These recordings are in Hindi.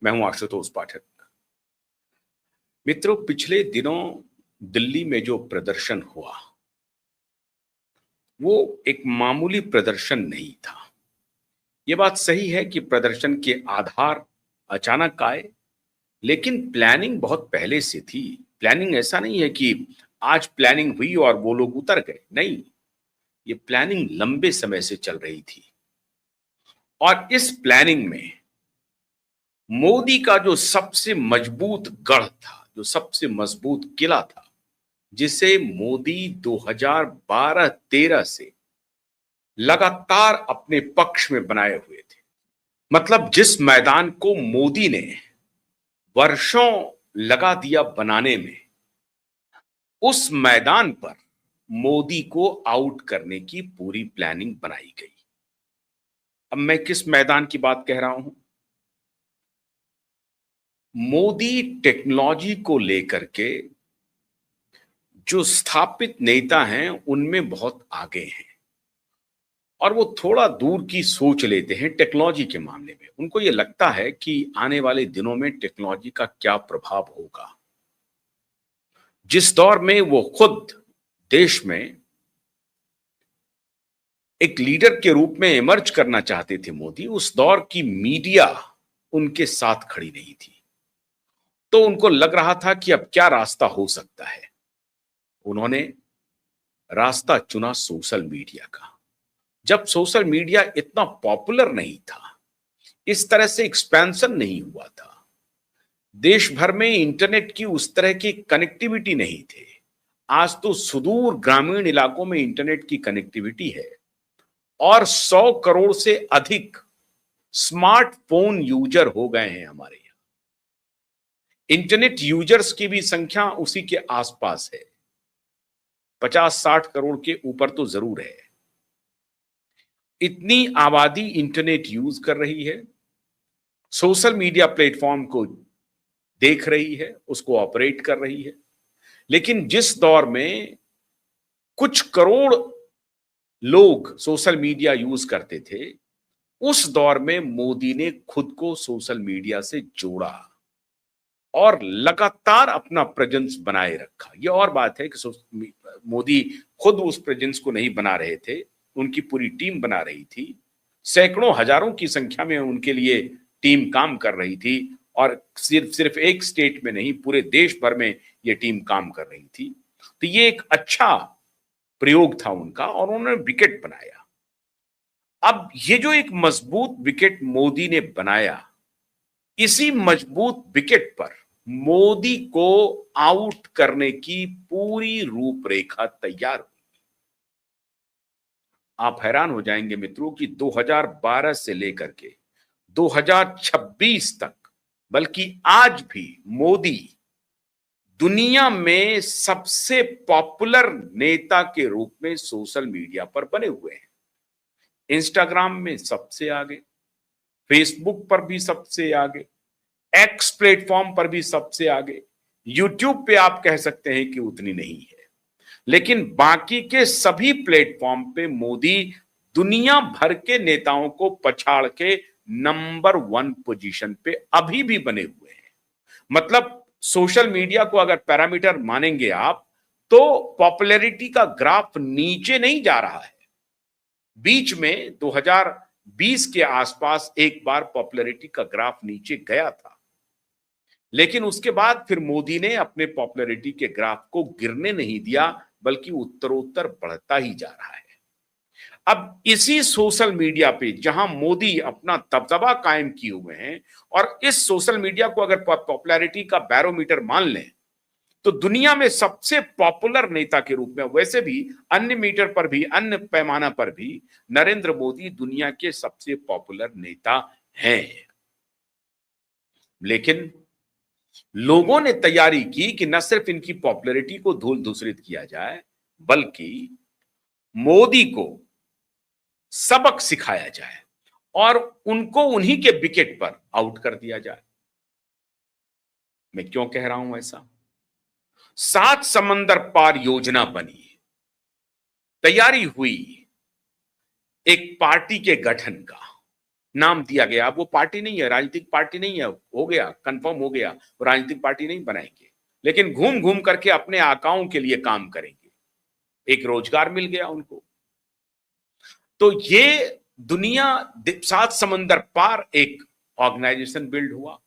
मैं हूं आशुतोष पाठक। मित्रों, पिछले दिनों दिल्ली में जो प्रदर्शन हुआ वो एक मामूली प्रदर्शन नहीं था। ये बात सही है कि प्रदर्शन के आधार अचानक आए, लेकिन प्लानिंग बहुत पहले से थी। प्लानिंग ऐसा नहीं है कि आज प्लानिंग हुई और वो लोग उतर गए, नहीं, ये प्लानिंग लंबे समय से चल रही थी। और इस प्लानिंग में मोदी का जो सबसे मजबूत गढ़ था, जो सबसे मजबूत किला था, जिसे मोदी 2012-13 से लगातार अपने पक्ष में बनाए हुए थे, मतलब जिस मैदान को मोदी ने वर्षों लगा दिया बनाने में, उस मैदान पर मोदी को आउट करने की पूरी प्लानिंग बनाई गई। अब मैं किस मैदान की बात कह रहा हूं? मोदी टेक्नोलॉजी को लेकर के जो स्थापित नेता हैं उनमें बहुत आगे हैं और वो थोड़ा दूर की सोच लेते हैं टेक्नोलॉजी के मामले में। उनको ये लगता है कि आने वाले दिनों में टेक्नोलॉजी का क्या प्रभाव होगा। जिस दौर में वो खुद देश में एक लीडर के रूप में इमर्ज करना चाहते थे मोदी, उस दौर की मीडिया उनके साथ खड़ी नहीं थी। तो उनको लग रहा था कि अब क्या रास्ता हो सकता है। उन्होंने रास्ता चुना सोशल मीडिया का। जब सोशल मीडिया इतना पॉपुलर नहीं था, इस तरह से एक्सपेंशन नहीं हुआ था, देश भर में इंटरनेट की उस तरह की कनेक्टिविटी नहीं थी। आज तो सुदूर ग्रामीण इलाकों में इंटरनेट की कनेक्टिविटी है और 100 करोड़ से अधिक स्मार्टफोन यूजर हो गए हैं हमारे यहां। इंटरनेट यूजर्स की भी संख्या उसी के आसपास है, 50-60 करोड़ के ऊपर तो जरूर है। इतनी आबादी इंटरनेट यूज कर रही है, सोशल मीडिया प्लेटफॉर्म को देख रही है, उसको ऑपरेट कर रही है। लेकिन जिस दौर में कुछ करोड़ लोग सोशल मीडिया यूज करते थे, उस दौर में मोदी ने खुद को सोशल मीडिया से जोड़ा और लगातार अपना प्रेजेंस बनाए रखा। यह और बात है कि मोदी खुद उस प्रेजेंस को नहीं बना रहे थे, उनकी पूरी टीम बना रही थी। सैकड़ों हजारों की संख्या में उनके लिए टीम काम कर रही थी और सिर्फ एक स्टेट में नहीं, पूरे देश भर में यह टीम काम कर रही थी। तो ये एक अच्छा प्रयोग था उनका और उन्होंने विकेट बनाया। अब ये जो एक मजबूत विकेट मोदी ने बनाया, इसी मजबूत विकेट पर मोदी को आउट करने की पूरी रूपरेखा तैयार हुई। आप हैरान हो जाएंगे मित्रों कि 2012 से लेकर के 2026 तक, बल्कि आज भी मोदी दुनिया में सबसे पॉपुलर नेता के रूप में सोशल मीडिया पर बने हुए हैं। इंस्टाग्राम में सबसे आगे, फेसबुक पर भी सबसे आगे, एक्स प्लेटफॉर्म पर भी सबसे आगे, यूट्यूब पे आप कह सकते हैं कि उतनी नहीं है, लेकिन बाकी के सभी प्लेटफॉर्म पे मोदी दुनिया भर के नेताओं को पछाड़ के नंबर 1 पोजीशन पे अभी भी बने हुए हैं। मतलब सोशल मीडिया को अगर पैरामीटर मानेंगे आप, तो पॉपुलैरिटी का ग्राफ नीचे नहीं जा रहा है। बीच में 2020 के आसपास एक बार पॉपुलैरिटी का ग्राफ नीचे गया था, लेकिन उसके बाद फिर मोदी ने अपने पॉपुलैरिटी के ग्राफ को गिरने नहीं दिया, बल्कि उत्तरोत्तर बढ़ता ही जा रहा है। अब इसी सोशल मीडिया पे जहां मोदी अपना दबदबा कायम किए हुए हैं, और इस सोशल मीडिया को अगर पॉपुलैरिटी का बैरोमीटर मान लें तो दुनिया में सबसे पॉपुलर नेता के रूप में, वैसे भी अन्य मीटर पर भी, अन्य पैमाना पर भी नरेंद्र मोदी दुनिया के सबसे पॉपुलर नेता हैं। लेकिन लोगों ने तैयारी की कि न सिर्फ इनकी पॉपुलैरिटी को धूल धूसरित किया जाए, बल्कि मोदी को सबक सिखाया जाए और उनको उन्हीं के विकेट पर आउट कर दिया जाए। मैं क्यों कह रहा हूं ऐसा? 7 समंदर पार योजना बनी, तैयारी हुई एक पार्टी के गठन का, नाम दिया गया। अब वो पार्टी नहीं है, राजनीतिक पार्टी नहीं है, हो गया, कंफर्म हो गया, वो राजनीतिक पार्टी नहीं बनाएंगे, लेकिन घूम घूम करके अपने आकाओं के लिए काम करेंगे। एक रोजगार मिल गया उनको। तो ये दुनिया 7 समंदर पार एक ऑर्गेनाइजेशन बिल्ड हुआ,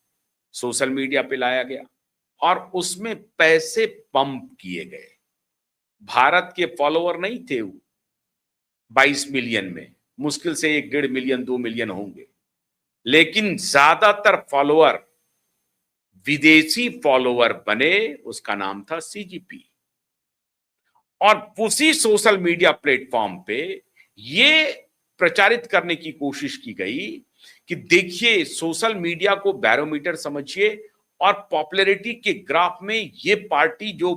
सोशल मीडिया पे लाया गया और उसमें पैसे पंप किए गए। भारत के फॉलोअर नहीं थे वो 22 मिलियन में, मुश्किल से 1.5 मिलियन 2 मिलियन होंगे, लेकिन ज्यादातर फॉलोअर विदेशी फॉलोअर बने। उसका नाम था सीजीपी। और उसी सोशल मीडिया प्लेटफॉर्म पे ये प्रचारित करने की कोशिश की गई कि देखिए, सोशल मीडिया को बैरोमीटर समझिए और पॉपुलैरिटी के ग्राफ में ये पार्टी जो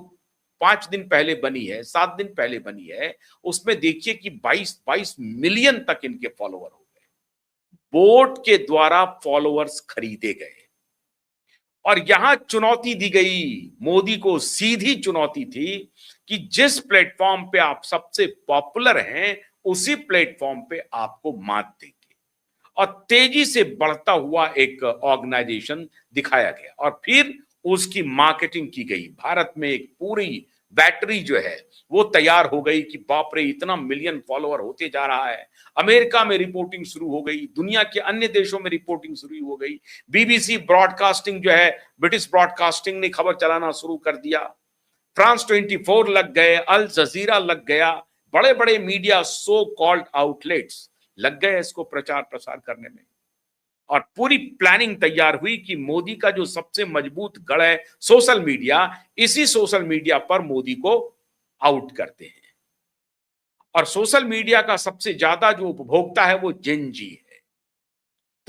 5 दिन पहले बनी है, 7 दिन पहले बनी है, उसमें देखिए कि 22 मिलियन तक इनके फॉलोअर हो गए। वोट के द्वारा फॉलोअर्स खरीदे गए और यहां चुनौती दी गई मोदी को, सीधी चुनौती थी कि जिस प्लेटफॉर्म पे आप सबसे पॉपुलर हैं उसी प्लेटफॉर्म पे आपको मात देंगे। और तेजी से बढ़ता हुआ एक ऑर्गेनाइजेशन दिखाया गया और फिर उसकी मार्केटिंग की गई। भारत में एक पूरी बैटरी जो है वो तैयार हो गई कि बाप रे, इतना मिलियन फॉलोअर होते जा रहा है। अमेरिका में रिपोर्टिंग शुरू हो गई, दुनिया के अन्य देशों में रिपोर्टिंग शुरू हो गई। बीबीसी ब्रॉडकास्टिंग जो है, ब्रिटिश ब्रॉडकास्टिंग ने खबर चलाना शुरू कर दिया। फ्रांस 24 लग गए, अल जजीरा लग गया, बड़े बड़े मीडिया सो कॉल्ड आउटलेट्स लग गए इसको प्रचार प्रसार करने में। और पूरी प्लानिंग तैयार हुई कि मोदी का जो सबसे मजबूत गढ़ है सोशल मीडिया, इसी सोशल मीडिया पर मोदी को आउट करते हैं। और सोशल मीडिया का सबसे ज्यादा जो उपभोक्ता है वो जेनजी है।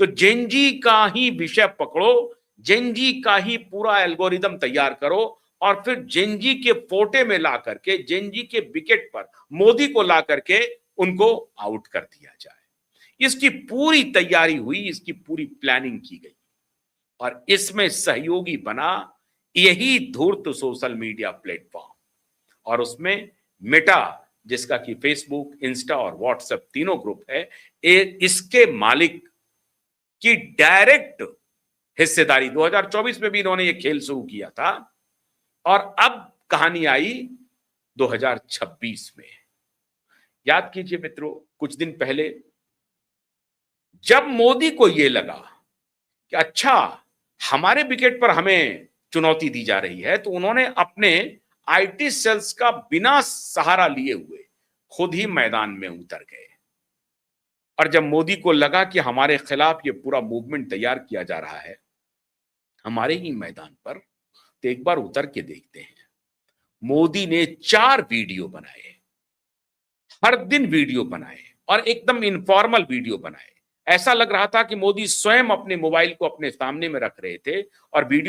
तो जेनजी का ही विषय पकड़ो, जेनजी का ही पूरा एल्गोरिदम तैयार करो और फिर जेनजी के पोटे में ला करके, जेनजी के विकेट पर मोदी को ला करके उनको आउट कर दिया जाए। इसकी पूरी तैयारी हुई, इसकी पूरी प्लानिंग की गई और इसमें सहयोगी बना यही धूर्त सोशल मीडिया प्लेटफॉर्म। और उसमें मेटा, जिसका कि फेसबुक, इंस्टा और व्हाट्सएप तीनों ग्रुप है, इसके मालिक की डायरेक्ट हिस्सेदारी 2024 में भी इन्होंने ये खेल शुरू किया था और अब कहानी आई 2026 में। याद कीजिए मित्रों, कुछ दिन पहले जब मोदी को यह लगा कि अच्छा, हमारे विकेट पर हमें चुनौती दी जा रही है, तो उन्होंने अपने आईटी सेल्स का बिना सहारा लिए हुए खुद ही मैदान में उतर गए। और जब मोदी को लगा कि हमारे खिलाफ ये पूरा मूवमेंट तैयार किया जा रहा है हमारे ही मैदान पर, तो एक बार उतर के देखते हैं। मोदी ने 4 वीडियो बनाए, हर दिन वीडियो बनाए और एकदम इनफॉर्मल वीडियो बनाए। ऐसा लग रहा था कि मोदी स्वयं अपने मोबाइल को अपने सामने में रख रहे थे और वीडियो